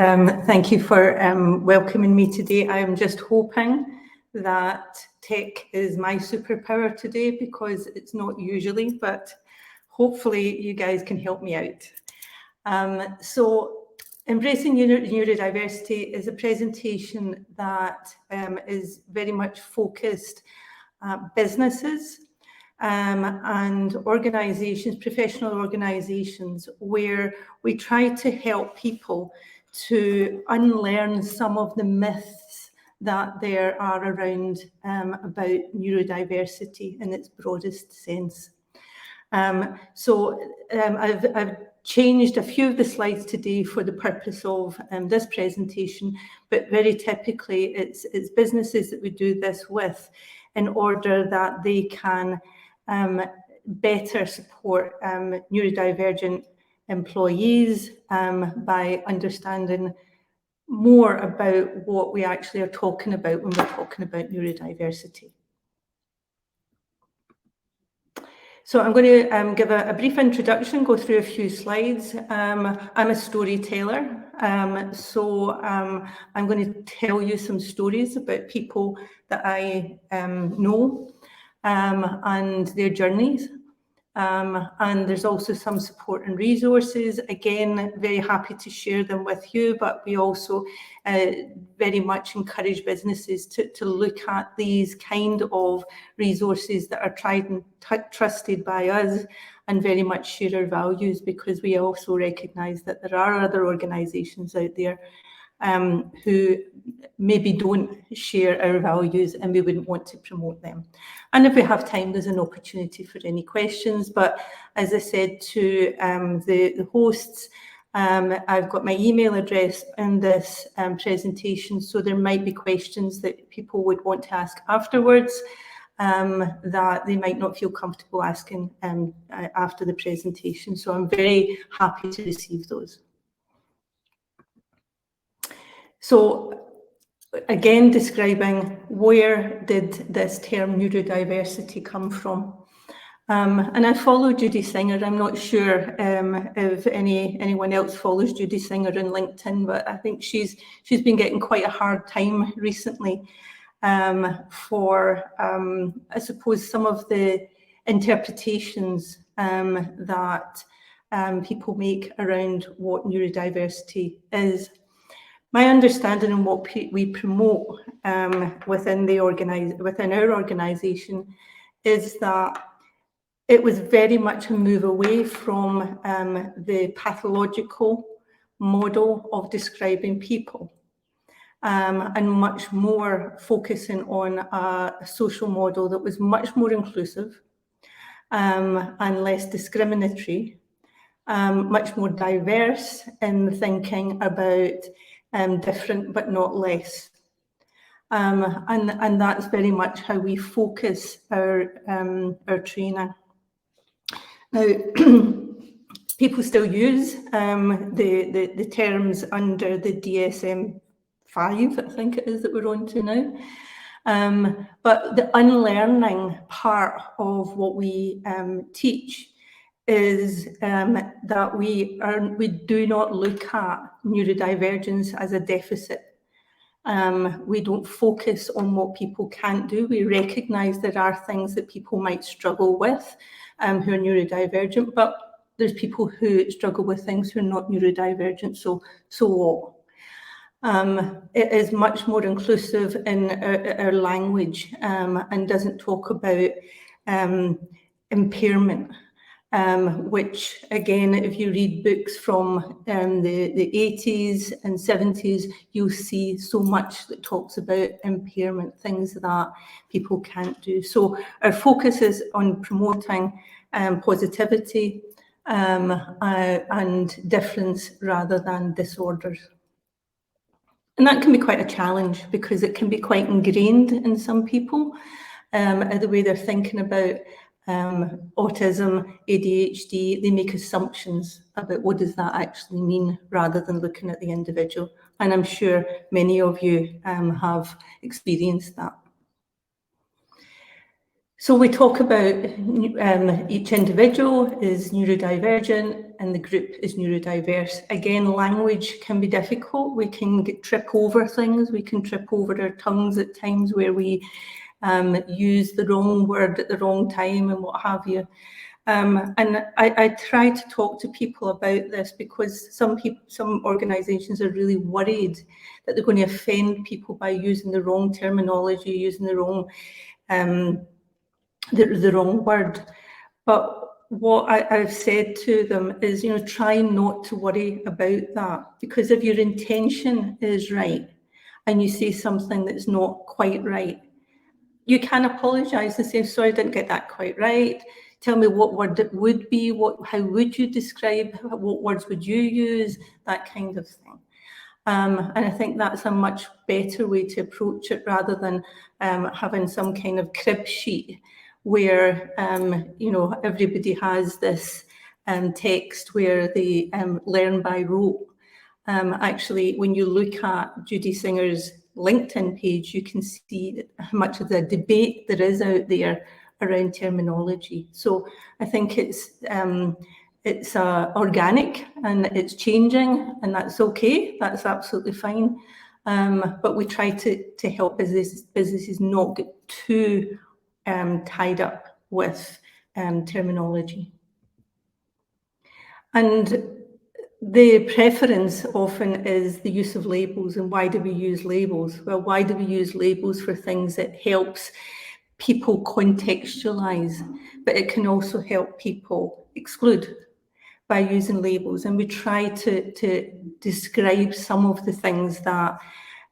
Thank you for welcoming me today. I'm just hoping that tech is my superpower today, because it's not usually, but hopefully you guys can help me out. So Embracing Neurodiversity is a presentation that is very much focused at businesses and organisations, professional organisations, where we try to help people to unlearn some of the myths that there are around about neurodiversity in its broadest sense. I've changed a few of the slides today for the purpose of this presentation, but very typically it's businesses that we do this with in order that they can better support neurodivergent employees by understanding more about what we actually are talking about when we're talking about neurodiversity. So I'm going to give a brief introduction, go through a few slides. I'm a storyteller, so I'm going to tell you some stories about people that I know and their journeys. And there's also some support and resources. Again, very happy to share them with you, but we also very much encourage businesses to look at these kind of resources that are tried and trusted by us and very much share our values, because we also recognise that there are other organisations out there who maybe don't share our values, and we wouldn't want to promote them. And if we have time, there's an opportunity for any questions. But as I said to the hosts, I've got my email address in this presentation, so there might be questions that people would want to ask afterwards that they might not feel comfortable asking after the presentation. So I'm very happy to receive those. So again, describing where did this term neurodiversity come from. And I follow Judy Singer. I'm not sure if anyone else follows Judy Singer on LinkedIn, but I think she's been getting quite a hard time recently for, I suppose, some of the interpretations that people make around what neurodiversity is. My understanding and what we promote within our organisation is that it was very much a move away from the pathological model of describing people and much more focusing on a social model that was much more inclusive and less discriminatory, much more diverse in the thinking about different but not less. And that's very much how we focus our training. Now, people still use the terms under the DSM-5, I think it is, that we're on to now. But the unlearning part of what we teach is that we do not look at neurodivergence as a deficit. We don't focus on what people can't do. We recognise there are things that people might struggle with who are neurodivergent, but there's people who struggle with things who are not neurodivergent, so what? It is much more inclusive in our language and doesn't talk about impairment. Which, again, if you read books from the 80s and 70s, you'll see so much that talks about impairment, things that people can't do. So our focus is on promoting positivity and difference rather than disorders. And that can be quite a challenge, because it can be quite ingrained in some people, the way they're thinking about autism, ADHD. They make assumptions about what does that actually mean rather than looking at the individual. And I'm sure many of you have experienced that. So we talk about each individual is neurodivergent and the group is neurodiverse. Again, language can be difficult. We can trip over things. We can trip over our tongues at times where we use the wrong word at the wrong time and what have you. And I try to talk to people about this because some organisations are really worried that they're going to offend people by using the wrong terminology, using the wrong the wrong word. But what I've said to them is, try not to worry about that, because if your intention is right and you say something that's not quite right, you can apologise and say, sorry, I didn't get that quite right. Tell me what word it would be, how would you describe, what words would you use, that kind of thing. And I think that's a much better way to approach it rather than having some kind of crib sheet where, everybody has this text where they learn by rote. Actually, when you look at Judy Singer's LinkedIn page, you can see how much of the debate there is out there around terminology. So I think it's organic and it's changing, and that's okay. That's absolutely fine. But we try to help businesses not get too tied up with terminology. And the preference often is the use of labels. And why do we use labels? Well, why do we use labels for things that helps people contextualize, but it can also help people exclude by using labels. And we try to describe some of the things that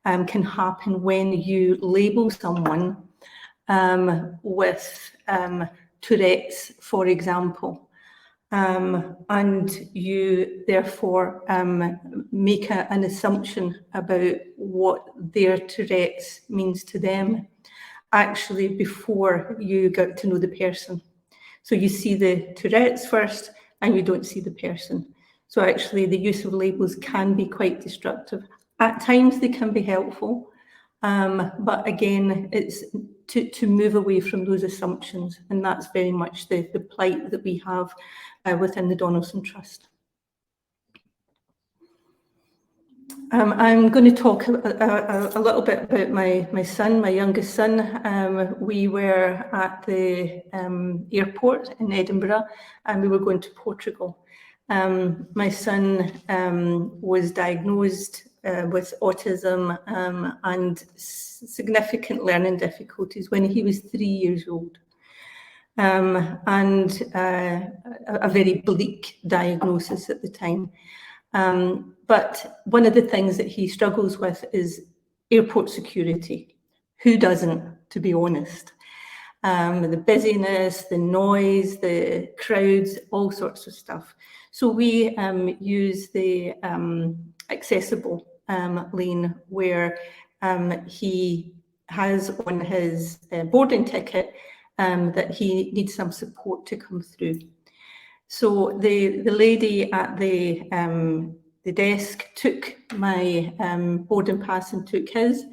can happen when you label someone with Tourette's, for example. And you therefore make an assumption about what their Tourette's means to them, actually before you get to know the person. So you see the Tourette's first and you don't see the person. So actually the use of labels can be quite destructive. At times they can be helpful, but again, it's to move away from those assumptions, and that's very much the plight that we have within the Donaldson Trust. I'm going to talk a little bit about my son, my youngest son. We were at the airport in Edinburgh and we were going to Portugal. My son was diagnosed with autism and significant learning difficulties when he was 3 years old. And a very bleak diagnosis at the time. But one of the things that he struggles with is airport security. Who doesn't, to be honest? The busyness, the noise, the crowds, all sorts of stuff. So we use the accessible lane where he has on his boarding ticket that he needs some support to come through. So the lady at the desk took my boarding pass and took his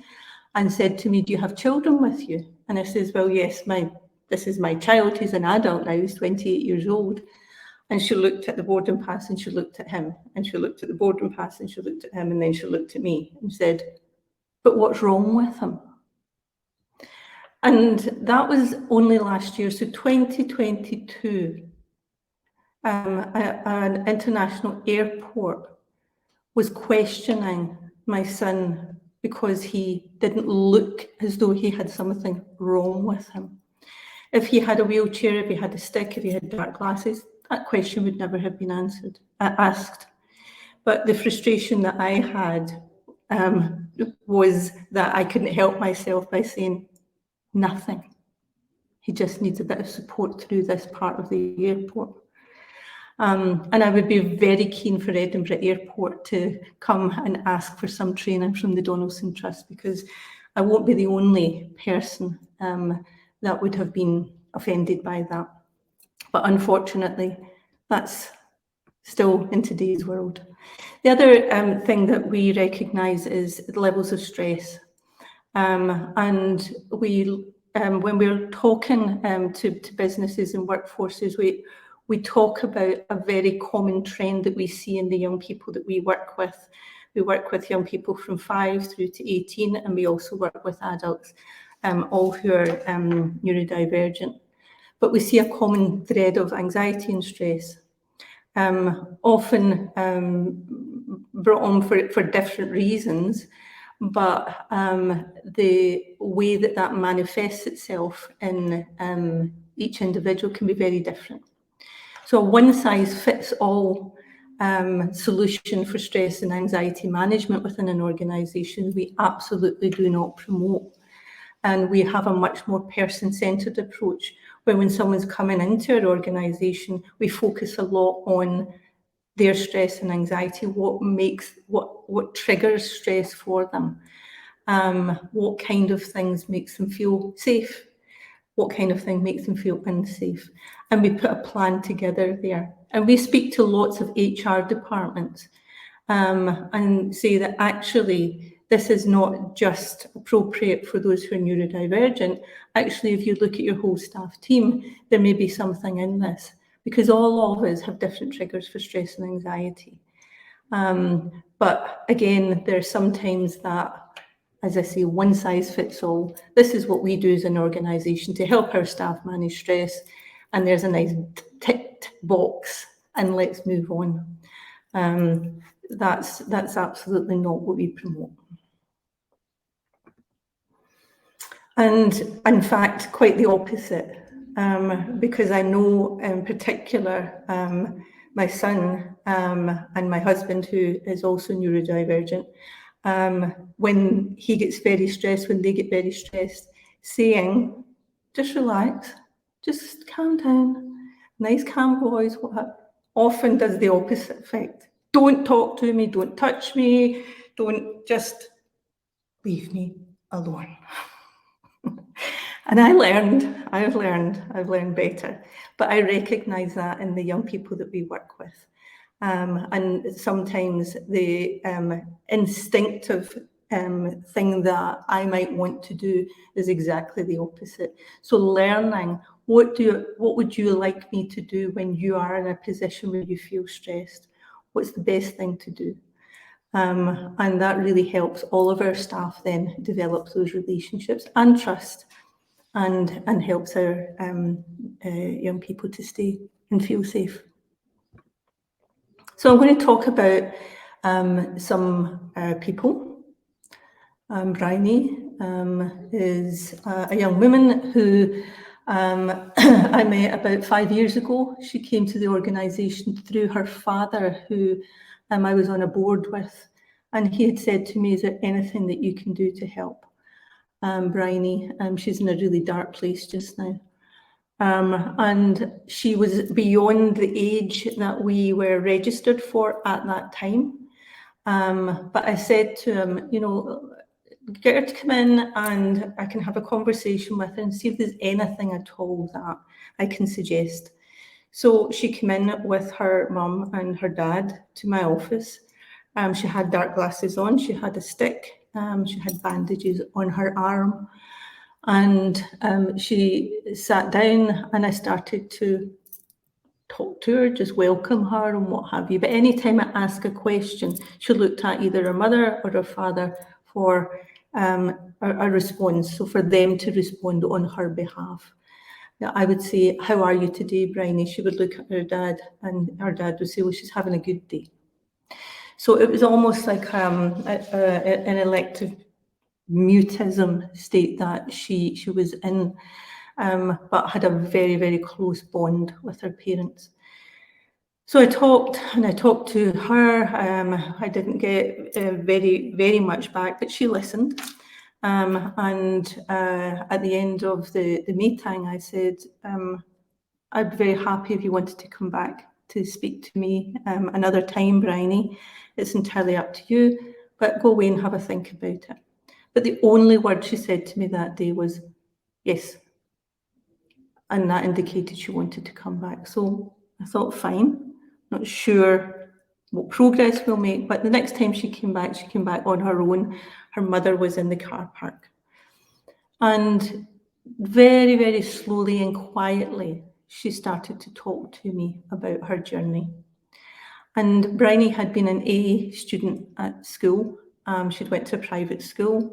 and said to me, "Do you have children with you?" And I says, "Well, yes, this is my child. He's an adult now. He's 28 years old." And she looked at the boarding pass and she looked at him and she looked at the boarding pass and she looked at him and then she looked at me and said, "But what's wrong with him?" And that was only last year, so 2022. An international airport was questioning my son because he didn't look as though he had something wrong with him. If he had a wheelchair, if he had a stick, if he had dark glasses, that question would never have been asked. But the frustration that I had was that I couldn't help myself by saying nothing. He just needs a bit of support through this part of the airport. And I would be very keen for Edinburgh Airport to come and ask for some training from the Donaldson Trust, because I won't be the only person that would have been offended by that. But unfortunately, that's still in today's world. The other thing that we recognise is the levels of stress. And we when we're talking to businesses and workforces, we talk about a very common trend that we see in the young people that we work with. We work with young people from 5 through to 18, and we also work with adults, all who are neurodivergent. But we see a common thread of anxiety and stress, often brought on for different reasons, but the way that manifests itself in each individual can be very different. So a one-size-fits-all solution for stress and anxiety management within an organisation, we absolutely do not promote. And we have a much more person-centred approach, where when someone's coming into our organisation, we focus a lot on their stress and anxiety, what triggers stress for them, what kind of things makes them feel safe, what kind of thing makes them feel unsafe. And we put a plan together there. And we speak to lots of HR departments and say that actually this is not just appropriate for those who are neurodivergent. Actually, if you look at your whole staff team, there may be something in this, because all of us have different triggers for stress and anxiety. But again, there's sometimes that, as I say, one size fits all. This is what we do as an organisation to help our staff manage stress, and there's a nice ticked box, and let's move on. That's absolutely not what we promote. And in fact, quite the opposite, because I know in particular my son and my husband, who is also neurodivergent, when he gets very stressed, when they get very stressed, saying, just relax, just calm down, nice calm voice, often does the opposite effect. Don't talk to me, don't touch me, don't, just leave me alone. And I've learned better, but I recognise that in the young people that we work with. And sometimes the instinctive thing that I might want to do is exactly the opposite. So learning, what would you like me to do when you are in a position where you feel stressed? What's the best thing to do? And that really helps all of our staff then develop those relationships and trust, and helps our young people to stay and feel safe. So I'm going to talk about some people. Bryony is a young woman who I met about 5 years ago. She came to the organisation through her father, who I was on a board with, and he had said to me, is there anything that you can do to help Bryony? She's in a really dark place just now. And she was beyond the age that we were registered for at that time. But I said to him, you know, get her to come in and I can have a conversation with her and see if there's anything at all that I can suggest. So she came in with her mum and her dad to my office. She had dark glasses on, she had a stick, she had bandages on her arm. And she sat down and I started to talk to her, just welcome her and what have you. But anytime I ask a question, she looked at either her mother or her father for a response, so for them to respond on her behalf. Now, I would say, how are you today, Bryony? She would look at her dad and her dad would say, well, she's having a good day. So it was almost like an elective mutism state that she was in, but had a very, very close bond with her parents. So I talked to her. I didn't get very, very much back, but she listened. And at the end of the meeting, I said, I'd be very happy if you wanted to come back to speak to me another time, Bryony. It's entirely up to you, but go away and have a think about it. But the only word she said to me that day was, yes. And that indicated she wanted to come back. So I thought, fine, not sure what progress we'll make. But the next time she came back on her own. Her mother was in the car park. And very, very slowly and quietly, she started to talk to me about her journey. And Bryony had been an A student at school. She'd went to a private school.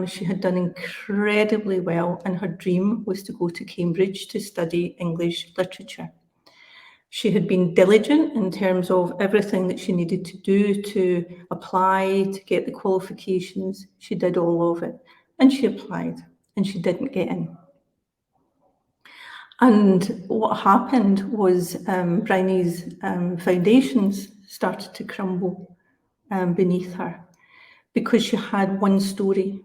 She had done incredibly well, and her dream was to go to Cambridge to study English literature. She had been diligent in terms of everything that she needed to do to apply, to get the qualifications. She did all of it, and she applied, and she didn't get in. And what happened was Bryony's foundations started to crumble beneath her, because she had one story.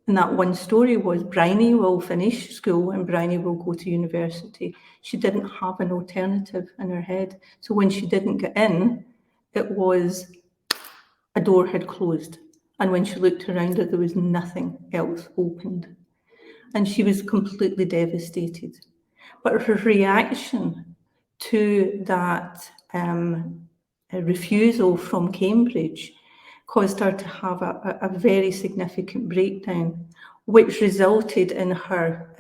And that one story was Bryony will finish school and Bryony will go to university. She didn't have an alternative in her head. So when she didn't get in, it was a door had closed. And when she looked around her, there was nothing else opened. And she was completely devastated. But her reaction to that refusal from Cambridge caused her to have a very significant breakdown, which resulted in her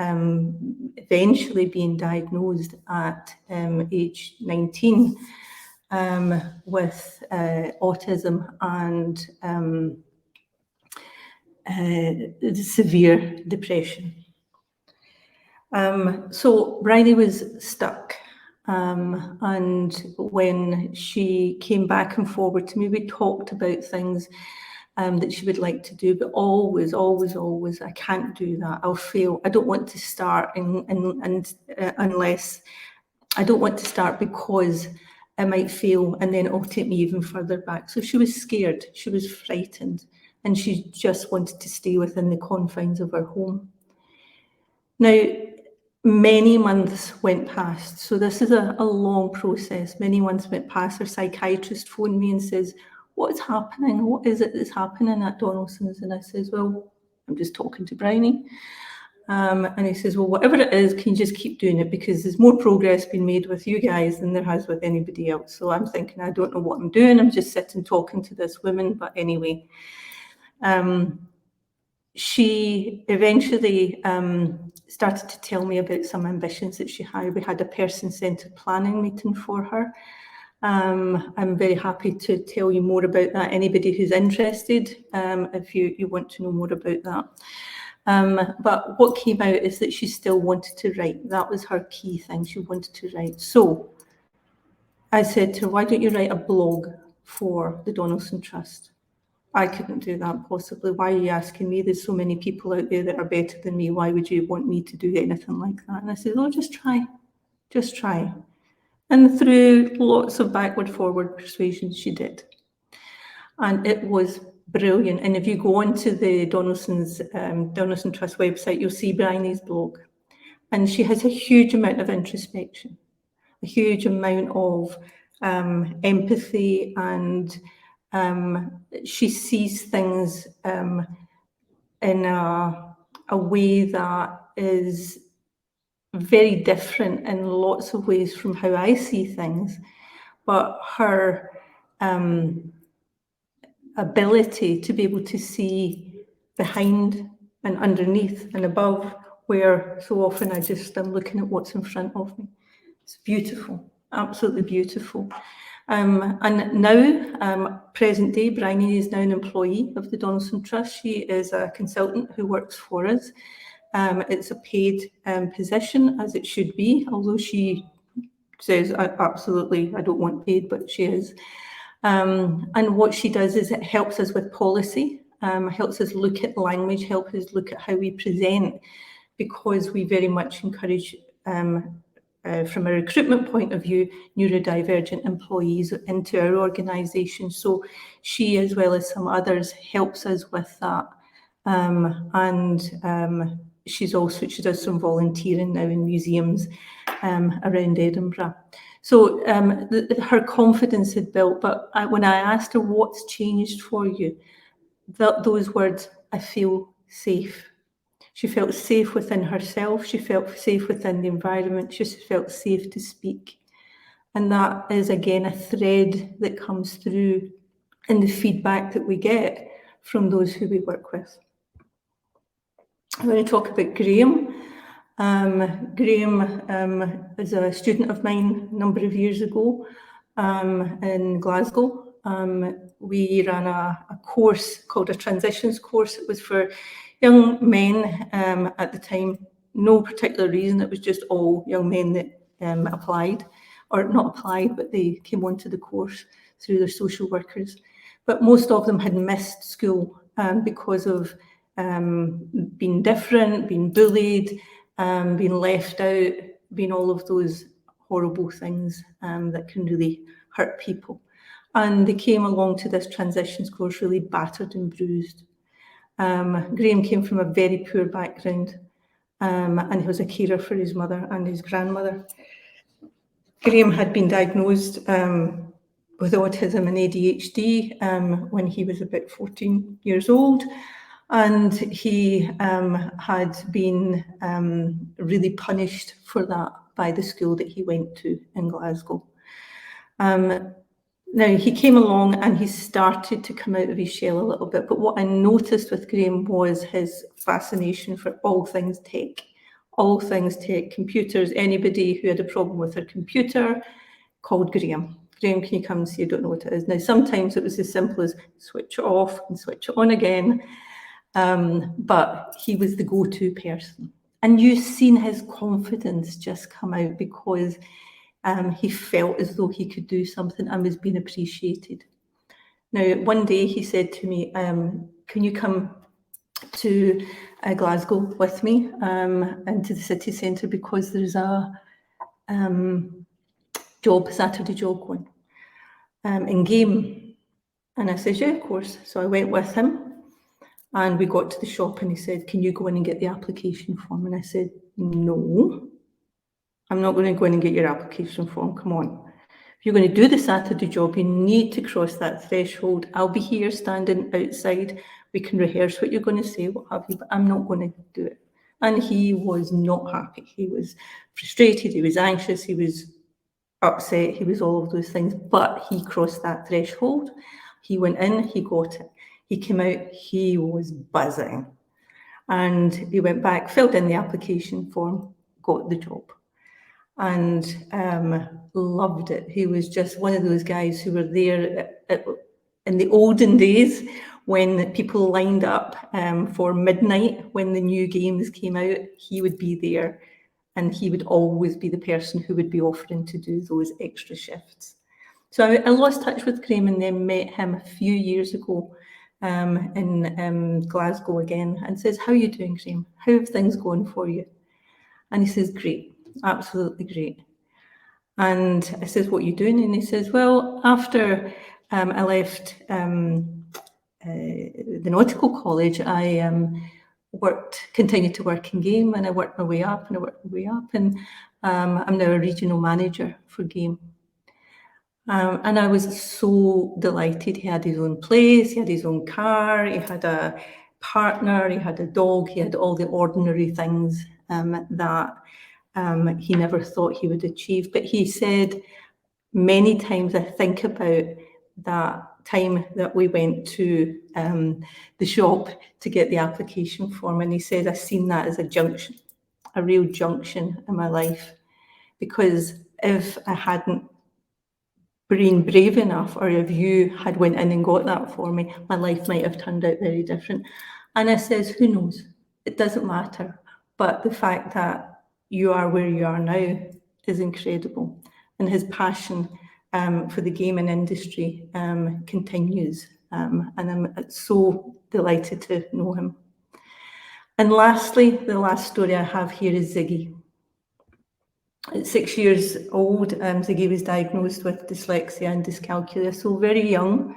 eventually being diagnosed at age 19 with autism and severe depression. So Bryony was stuck. And when she came back and forward to me, we talked about things that she would like to do, but always, I can't do that. I'll fail. I don't want to start unless I don't want to start because I might fail and then it'll take me even further back. So she was scared, she was frightened, and she just wanted to stay within the confines of her home. Now, many months went past. So this is a long process. Many months went past. Her psychiatrist phoned me and says, "What's happening? What is it that's happening at Donaldson's?" And I says, "Well, I'm just talking to Bryony." And he says, "Well, whatever it is, can you just keep doing it? Because there's more progress being made with you guys than there has with anybody else." So I'm thinking, I don't know what I'm doing. I'm just sitting talking to this woman. But anyway, she eventually started to tell me about some ambitions that she had. We had a person-centred planning meeting for her. I'm very happy to tell you more about that. Anybody who's interested, if you want to know more about that. But what came out is that she still wanted to write. That was her key thing. She wanted to write. So I said to her, "Why don't you write a blog for the Donaldson Trust?" "I couldn't do that possibly. Why are you asking me? There's so many people out there that are better than me. Why would you want me to do anything like that?" And I said, "Oh, just try." And through lots of backward forward persuasion, she did. And it was brilliant. And if you go onto the Donaldson Trust website, you'll see Bryony's blog. And she has a huge amount of introspection, a huge amount of empathy, and she sees things in a way that is very different in lots of ways from how I see things. But her ability to be able to see behind and underneath and above, where so often I'm looking at what's in front of me. It's beautiful, absolutely beautiful. And now, present day, Bryony is now an employee of the Donaldson Trust. She is a consultant who works for us. It's a paid position, as it should be, although she says, absolutely, I don't want paid, but she is. And what she does is it helps us with policy, helps us look at language, helps us look at how we present, because we very much encourage, from a recruitment point of view, neurodivergent employees into our organisation. So she, as well as some others, helps us with that. She does some volunteering now in museums around Edinburgh. So her confidence had built, but when I asked her what's changed for you, those words, "I feel safe." She felt safe within herself. She felt safe within the environment. She felt safe to speak. And that is, again, a thread that comes through in the feedback that we get from those who we work with. I'm going to talk about Graham. Graham is a student of mine a number of years ago in Glasgow. We ran a course called a transitions course. It was for young men at the time, no particular reason. It was just all young men that applied, or not applied, but they came onto the course through their social workers. But most of them had missed school because of being different, being bullied, being left out, being all of those horrible things that can really hurt people. And they came along to this transitions course really battered and bruised. Graham came from a very poor background, and he was a carer for his mother and his grandmother. Graham had been diagnosed with autism and ADHD when he was about 14 years old, and he had been really punished for that by the school that he went to in Glasgow. Now, he came along and he started to come out of his shell a little bit, but what I noticed with Graham was his fascination for all things tech. All things tech, computers. Anybody who had a problem with their computer called Graham. Graham, can you come and see? I don't know what it is. Now, sometimes it was as simple as switch it off and switch it on again, but he was the go-to person. And you've seen his confidence just come out because he felt as though he could do something and was being appreciated. Now, one day he said to me, can you come to Glasgow with me into the city centre because there's a Saturday job going in Game. And I said, yeah, of course. So I went with him and we got to the shop and he said, can you go in and get the application form? And I said, no, I'm not going to go in and get your application form. Come on. If you're going to do the Saturday job, you need to cross that threshold. I'll be here standing outside. We can rehearse what you're going to say, what have you, but I'm not going to do it. And he was not happy. He was frustrated. He was anxious. He was upset. He was all of those things, but he crossed that threshold. He went in, he got it. He came out, he was buzzing. And he went back, filled in the application form, got the job. And loved it. He was just one of those guys who were there in the olden days when people lined up for midnight when the new games came out. He would be there and he would always be the person who would be offering to do those extra shifts. So I lost touch with Graham and then met him a few years ago in Glasgow again and says, how are you doing, Graham? How have things gone for you? And he says, great. Absolutely great. And I says, what are you doing? And he says, well, after I left the Nautical College, I continued to work in Game, and I worked my way up and I worked my way up, and I'm now a regional manager for Game. And I was so delighted. He had his own place, he had his own car, he had a partner, he had a dog, he had all the ordinary things that he never thought he would achieve. But he said many times, I think about that time that we went to the shop to get the application form, and he said, I've seen that as a junction, a real junction in my life, because if I hadn't been brave enough, or if you had went in and got that for me, my life might have turned out very different. And I says, who knows? It doesn't matter. But the fact that you are where you are now is incredible. And his passion for the gaming industry continues. And I'm so delighted to know him. And lastly, the last story I have here is Ziggy. At 6 years old, Ziggy was diagnosed with dyslexia and dyscalculia, so very young,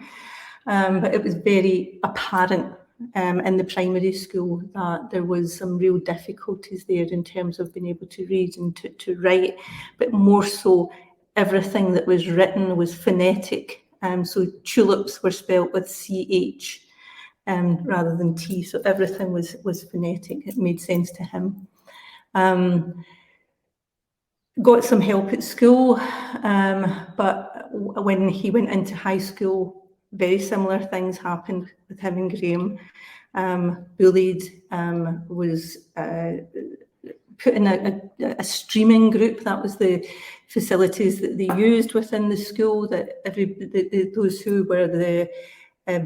but it was very apparent in the primary school that there was some real difficulties there in terms of being able to read and to write, but more so everything that was written was phonetic. So tulips were spelt with CH rather than T, so everything was phonetic. It made sense to him. Got some help at school, but when he went into high school, very similar things happened with him and Graham. bullied, was put in a streaming group. That was the facilities that they used within the school, that those who were the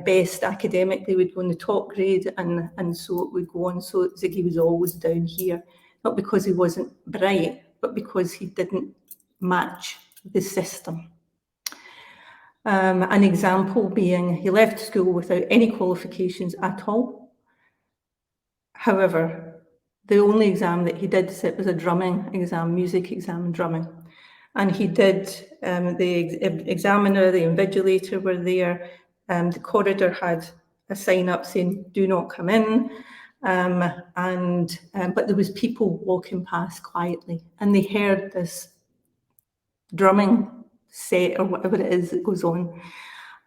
best academically would go on the top grade, and so it would go on. So Ziggy was always down here, not because he wasn't bright, but because he didn't match the system. An example being he left school without any qualifications at all. However, the only exam that he did sit was a drumming exam, music exam and drumming. And he did, the examiner, the invigilator were there, the corridor had a sign up saying, do not come in. But there was people walking past quietly, and they heard this drumming set or whatever it is that goes on.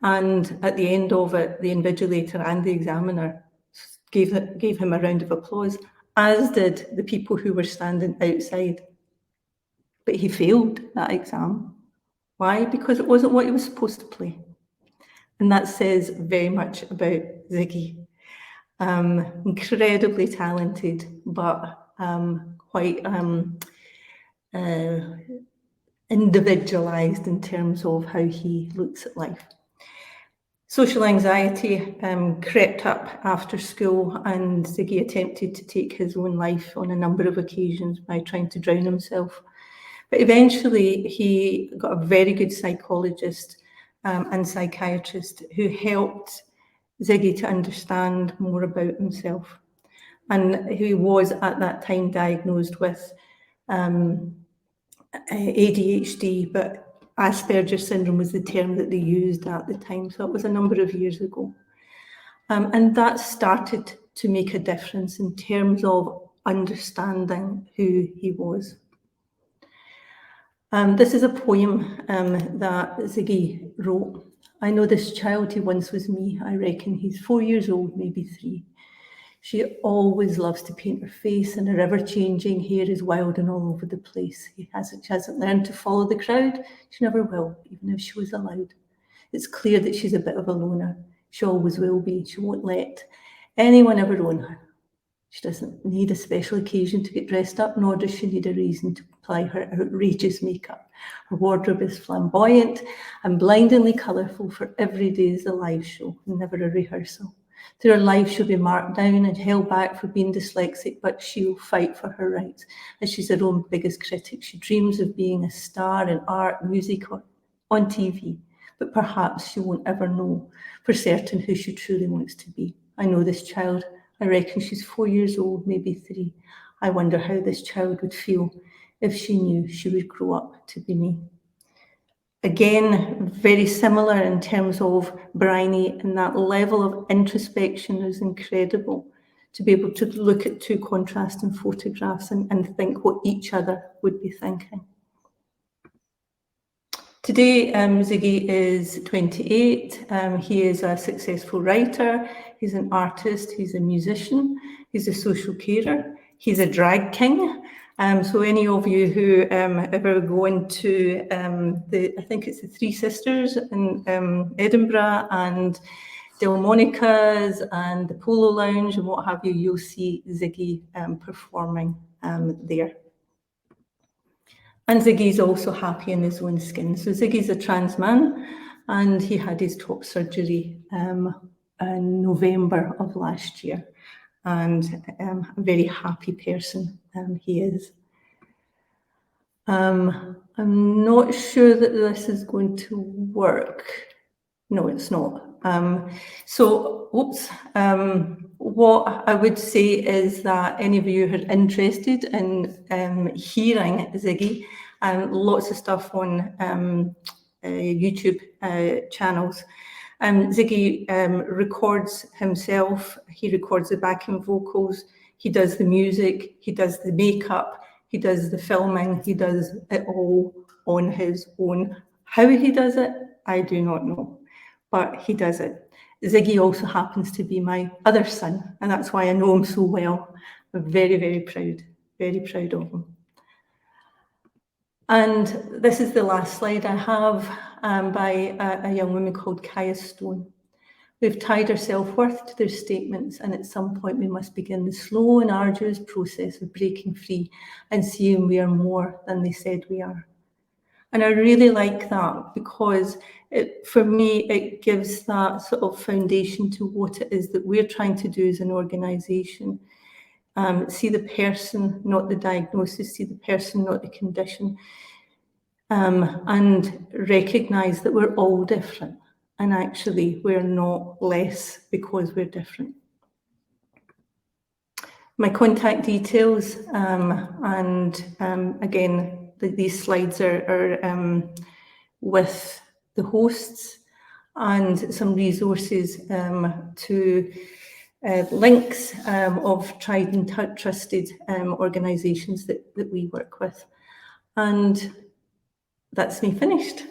And at the end of it, the invigilator and the examiner gave him a round of applause, as did the people who were standing outside. But he failed that exam. Why? Because it wasn't what he was supposed to play. And that says very much about Ziggy. Incredibly talented, but quite individualised in terms of how he looks at life. Social anxiety crept up after school, and Ziggy attempted to take his own life on a number of occasions by trying to drown himself. But eventually he got a very good psychologist and psychiatrist who helped Ziggy to understand more about himself. And he was at that time diagnosed with ADHD, but Asperger's syndrome was the term that they used at the time, so it was a number of years ago. And that started to make a difference in terms of understanding who he was. This is a poem that Ziggy wrote. I know this child, he once was me. I reckon he's 4 years old, maybe 3. She always loves to paint her face, and her ever-changing hair is wild and all over the place. She hasn't learned to follow the crowd. She never will, even if she was allowed. It's clear that she's a bit of a loner. She always will be. She won't let anyone ever own her. She doesn't need a special occasion to get dressed up, nor does she need a reason to apply her outrageous makeup. Her wardrobe is flamboyant and blindingly colourful, for every day is a live show, never a rehearsal. Through her life, she'll be marked down and held back for being dyslexic, but she'll fight for her rights. As she's her own biggest critic, she dreams of being a star in art, music, or on TV. But perhaps she won't ever know for certain who she truly wants to be. I know this child. I reckon she's 4 years old, maybe 3. I wonder how this child would feel if she knew she would grow up to be me. Again, very similar in terms of Bryony, and that level of introspection is incredible, to be able to look at two contrasting photographs and think what each other would be thinking. Today, Ziggy is 28. He is a successful writer. He's an artist. He's a musician. He's a social carer. He's a drag king. So any of you who ever go into I think it's the Three Sisters in Edinburgh and Delmonico's and the Polo Lounge and what have you, you'll see Ziggy performing there. And Ziggy's also happy in his own skin. So Ziggy's a trans man, and he had his top surgery in November of last year. And a very happy person he is. I'm not sure that this is going to work. No, it's not. What I would say is that any of you who are interested in hearing Ziggy, lots of stuff on YouTube channels. Ziggy records himself, he records the backing vocals, he does the music, he does the makeup, he does the filming, he does it all on his own. How he does it, I do not know, but he does it. Ziggy also happens to be my other son, and that's why I know him so well. I'm very, very proud of him. And this is the last slide I have by a young woman called Kaya Stone. We've tied our self-worth to their statements, and at some point we must begin the slow and arduous process of breaking free and seeing we are more than they said we are. And I really like that, because for me, it gives that sort of foundation to what it is that we're trying to do as an organisation. See the person, not the diagnosis, see the person, not the condition, and recognise that we're all different. And actually, we're not less because we're different. My contact details, and again, these slides are with the hosts, and some resources to links of tried and trusted organisations that we work with. And that's me finished.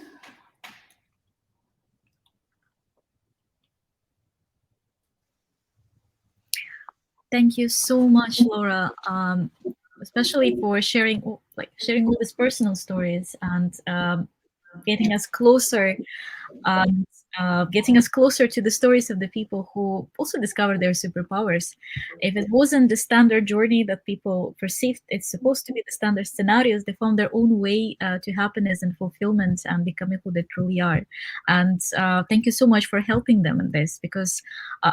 Thank you so much, Laura, especially for sharing all these personal stories and getting us closer to the stories of the people who also discovered their superpowers. If it wasn't the standard journey that people perceived it's supposed to be, the standard scenarios, they found their own way to happiness and fulfillment and becoming who they truly are. And thank you so much for helping them in this, because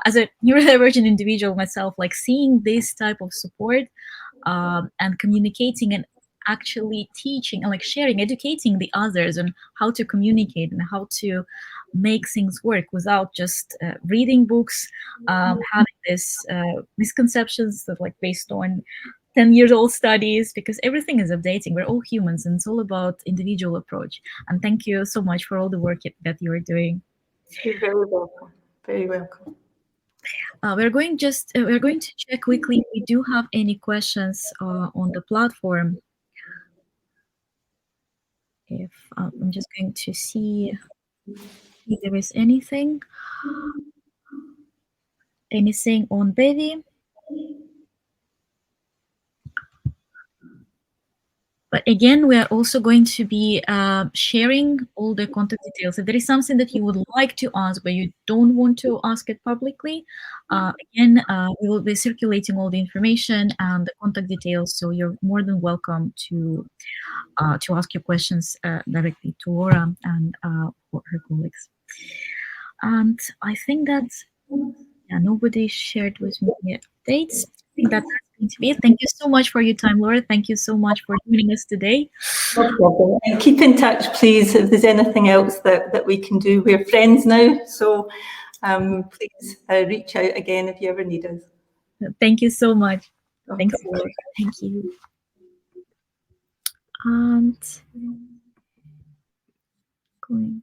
as a neurodivergent individual myself, like seeing this type of support and communicating and actually teaching and like sharing, educating the others on how to communicate and how to make things work without just reading books, having this misconceptions that like based on 10-year-old studies, because everything is updating. We're all humans and it's all about individual approach. And thank you so much for all the work that you are doing. You're very welcome. Very welcome. We're going to check quickly if we do have any questions on the platform. If I'm just going to see if there is anything on Baby. But again, we are also going to be sharing all the contact details. If there is something that you would like to ask, but you don't want to ask it publicly, again, we will be circulating all the information and the contact details. So you're more than welcome to ask your questions directly to Laura and her colleagues. And I think that nobody shared with me updates. I think that's going to be it. Thank you so much for your time, Laura. Thank you so much for joining us today. No problem. And keep in touch, please, if there's anything else that we can do. We're friends now, so please reach out again if you ever need us. Thank you so much. Thanks, Laura. Thank you. And going